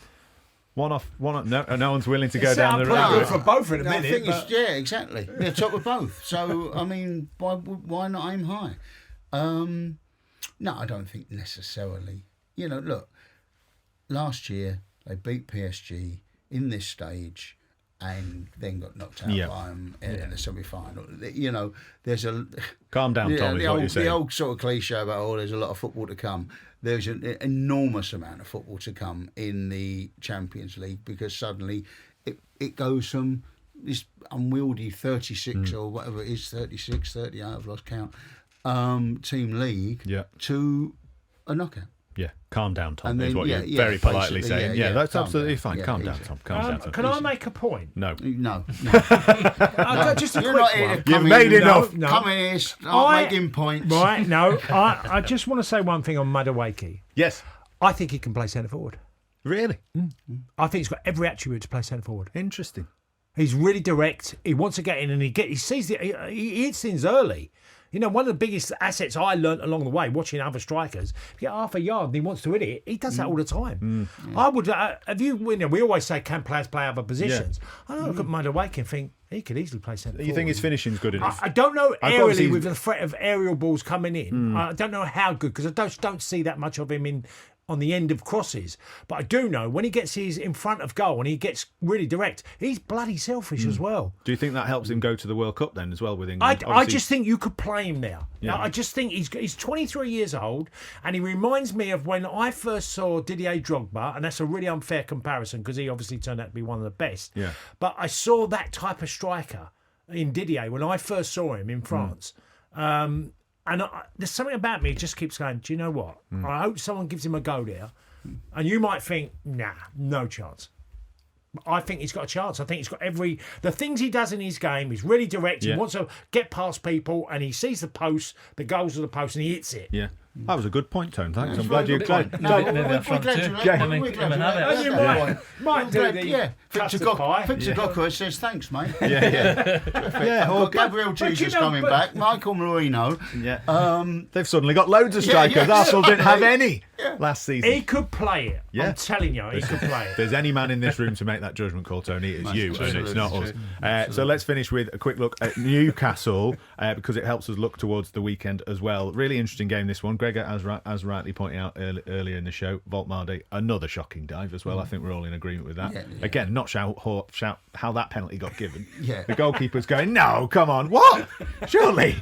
One off. No one's willing to go down the road. For both in a minute. Exactly. They're top of both. So I mean, why not aim high? No, I don't think necessarily. Look. Last year, they beat PSG in this stage and then got knocked out by them in the semi-final. There's a... Calm down, Tom, is what you're saying. The old sort of cliche about, there's a lot of football to come. There's an enormous amount of football to come in the Champions League because suddenly it goes from this unwieldy 36 or whatever it is, 36, 38, I've lost count, team league to a knockout. Yeah, calm down, Tom, And is then, what yeah, you're yeah, very politely basically, saying. yeah, Yeah, that's calm absolutely down. fine. Yeah, Calm down, easy. Tom. Calm down, Tom. Can I make a point? No. No. Just a You're quick not here one. to come You've in. made enough. No. Come in here, start making points. Right, no. I just want to say one thing on Madueke. Yes. I think he can play centre forward. Really? I think he's got every attribute to play centre forward. Interesting. He's really he wants to get in, and he sees he hits things early. You know, one of the biggest assets I learnt along the way watching other strikers, if you get half a yard and he wants to hit it, he does that all the time. I would, we always say, can players play other positions? I look at Madueke and think he could easily play centre forward. You think his finishing's good enough? I don't know I've aerially obviously- with the threat of aerial balls coming in. I don't know how good, because I don't see that much of him on the end of crosses. But I do know when he gets his in front of goal and he gets really direct, he's bloody selfish as well. Do you think that helps him go to the World Cup then as well with England? I just think you could play him now. Yeah. I just think he's 23 years old, and he reminds me of when I first saw Didier Drogba, and that's a really unfair comparison because he obviously turned out to be one of the best. Yeah. But I saw that type of striker in Didier when I first saw him in France. And there's something about me that just keeps going, do you know what? I hope someone gives him a go there. And you might think, nah, no chance. But I think he's got a chance. I think he's got the things he does in his game. He's really direct. Yeah. He wants to get past people, and he sees the post, the goals of the post, and he hits it. Yeah. That was a good point, Tone. Thanks. I'm It's glad very you... good glad- point. Maybe we're up front glad too. you like- Yeah. we're glad you have like it. that. You Yeah. might do the Victor custard pie. Gocco says thanks, mate. Yeah. I've or got Gabriel but you Jesus know, coming but- back, Michael Marino. Yeah. They've suddenly got loads of strikers. yeah. Arsenal didn't have any last season. He could play it. Yeah. I'm telling you, he could play If it. there's any man in this room to make that judgment call, Tony, it's you, and it's not us. True. So let's finish with a quick look at Newcastle, because it helps us look towards the weekend as well. Really interesting game, this one. Gregor, as rightly pointed out earlier in the show, Voltmardi, another shocking dive as well. I think we're all in agreement with that. Yeah. Again, not shout how that penalty got given. Yeah. The goalkeeper's going, no, come on, what? Surely.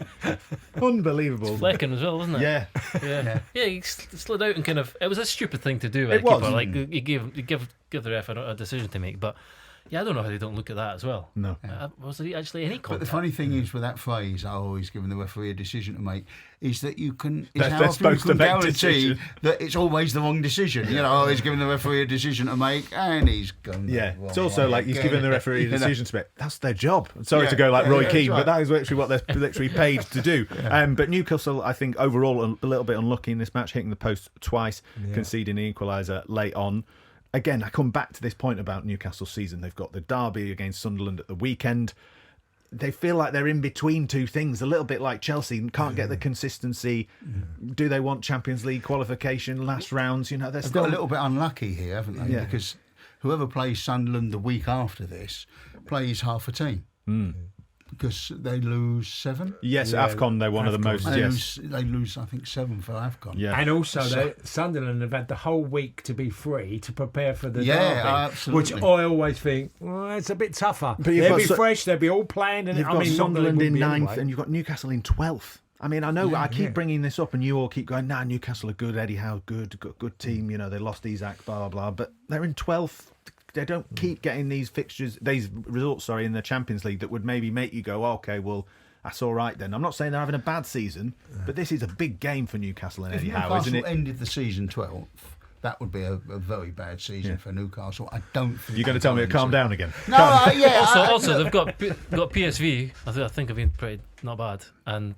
Unbelievable. Flecking as well, wasn't it? Yeah. Yeah, he slid out and kind of. It was a stupid thing to do. It Like, was. keeper. Like you give the ref a decision to make, but yeah, I don't know how they don't look at that as well. No. Was there actually any But contact? the funny thing is with that phrase, I always given the referee a decision to make, is that you can. They're How often you supposed to can make guarantee decisions. that it's always the wrong decision. You know, always giving the referee a decision to make, and he's gone. Yeah, the wrong it's also way like he's again. giving the referee a You know. decision to make. That's their job. Sorry Yeah, to go like yeah, Roy yeah, Keane, that's but that is literally what they're literally paid to do. But Newcastle, I think, overall a little bit unlucky in this match, hitting the post twice, conceding the equaliser late on. Again, I come back to this point about Newcastle's season. They've got the derby against Sunderland at the weekend. They feel like they're in between two things, a little bit like Chelsea, and can't get the consistency. Do they want Champions League qualification, last rounds? You know, they're They've still got a little bit unlucky here, haven't they? Yeah. Because whoever plays Sunderland the week after this plays half a team. Because they lose 7. Yes, AFCON, they're one of the most. They lose, I think, 7 for AFCON. Yeah. And also, Sunderland have had the whole week to be free to prepare for the derby, absolutely. which I always think it's a bit tougher. But you've They'll got be Su- fresh, they'll be all playing, and You've I got mean, Sunderland in 9th, anyway. and you've got Newcastle in 12th. I mean, I know I keep bringing this up, and you all keep going, nah, Newcastle are good, Eddie Howe, good team, you know, they lost Isak, blah, blah, blah, but they're in 12th. They don't keep getting these results, in the Champions League that would maybe make you go, okay, well, that's all right then. I'm not saying they're having a bad season, but this is a big game for Newcastle and If Eddie Howe, isn't Newcastle it? ended the season 12th, that would be a very bad season for Newcastle. I don't think. You're going to tell me to calm down again? No, Also, they've got PSV. I think have been pretty not bad, and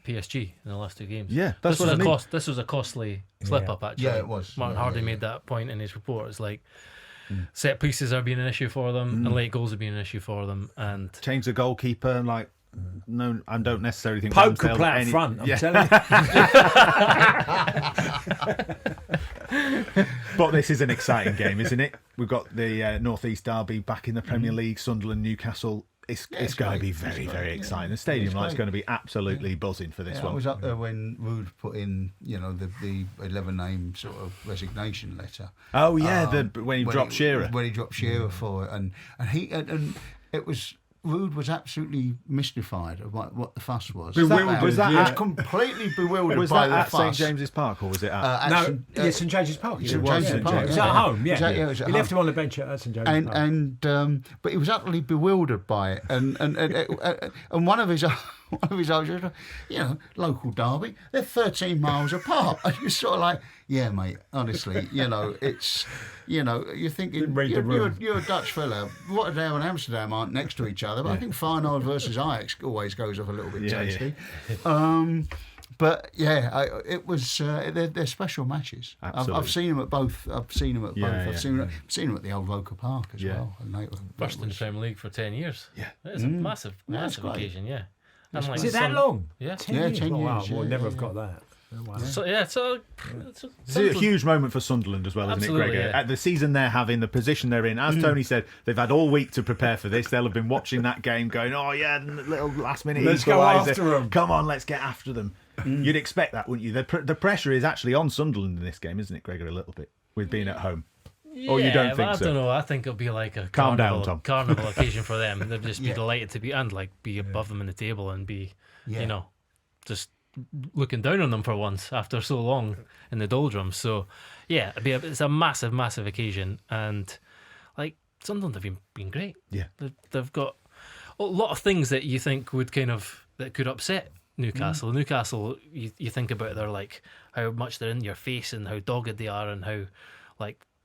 PSG in the last 2 games. Yeah, that's this what was I mean. This was a costly slip up actually. Yeah, it was. Martin Yeah, Hardy yeah, made that point in his report. It's like set pieces are being an issue for them, and late goals are being an issue for them, and Change the goalkeeper, and no, I don't necessarily think Pope could Ramsdale's play out any- front, I'm Yeah. telling you. But this is an exciting game, isn't it? We've got the North East derby back in the Premier League, Sunderland, Newcastle. It's going to be very, very exciting. The stadium light's going to be absolutely buzzing for this I one. was up there when Rude put in, the 11-name sort of resignation letter. Oh yeah, when he dropped Shearer. When he dropped Shearer for it, and it was. Rude was absolutely mystified of what the fuss was. Bewildered, Was that He was at- completely bewildered Was by that the at fuss. St James's Park, or was it at? No, St James's Park. St James's Park. It was at home, yeah. It was at He home. left him on the bench at St James's Park. But he was utterly bewildered by it, and one of his one of his old, local derby. They're 13 miles apart. And you're sort of like, yeah, mate, honestly, it's, you're thinking, you're a Dutch fella. Rotterdam and Amsterdam aren't next to each other, but I think Feyenoord versus Ajax always goes off a little bit tasty. Yeah. But it was they're special matches. I've seen them at both. I've seen them at them at the old Local Park as well. And first in the Premier League for 10 years. Yeah, it's a massive occasion. Yeah, and is it that long? Yeah, 10 years. 10 years. Wow, we'll never have got that. Wow. So it's a huge moment for Sunderland as well, isn't it, Gregor? Yeah. At the season they're having, the position they're in, as Tony said, they've had all week to prepare for this. They'll have been watching that game, going, "Oh yeah, little last minute let's go after them. Come on, let's get after them." You'd expect that, wouldn't you? The pressure is actually on Sunderland in this game, isn't it, Gregor? A little bit with being at home. Yeah, or you don't think I so? don't know. I think it'll be like a Calm down, Tom. carnival occasion for them. They'll just be delighted to be above them in the table and be, just looking down on them for once after so long in the doldrums. So, yeah, it's a massive, massive occasion. And, Sunderland have been great. Yeah. They've got a lot of things that you think that could upset Newcastle. Newcastle, you think about how much they're in your face and how dogged they are and how,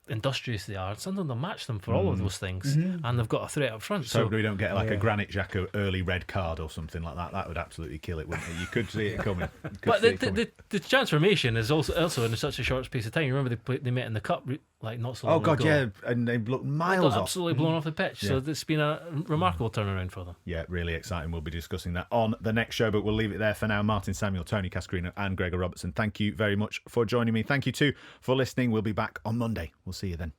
industrious they are. Sunderland will match them for all of those things, and they've got a threat up front. So we don't get a Granit Xhaka early red card or something like that. That would absolutely kill it, wouldn't it? You could see it coming. But the transformation is also in such a short space of time. You remember they met in the cup not so long ago. Oh God, yeah, and they looked miles off. Absolutely blown off the pitch. Yeah. So it's been a remarkable turnaround for them. Yeah, really exciting. We'll be discussing that on the next show, but we'll leave it there for now. Martin Samuel, Tony Cascarino and Gregor Robertson, thank you very much for joining me. Thank you too for listening. We'll be back on Monday. We'll see you then.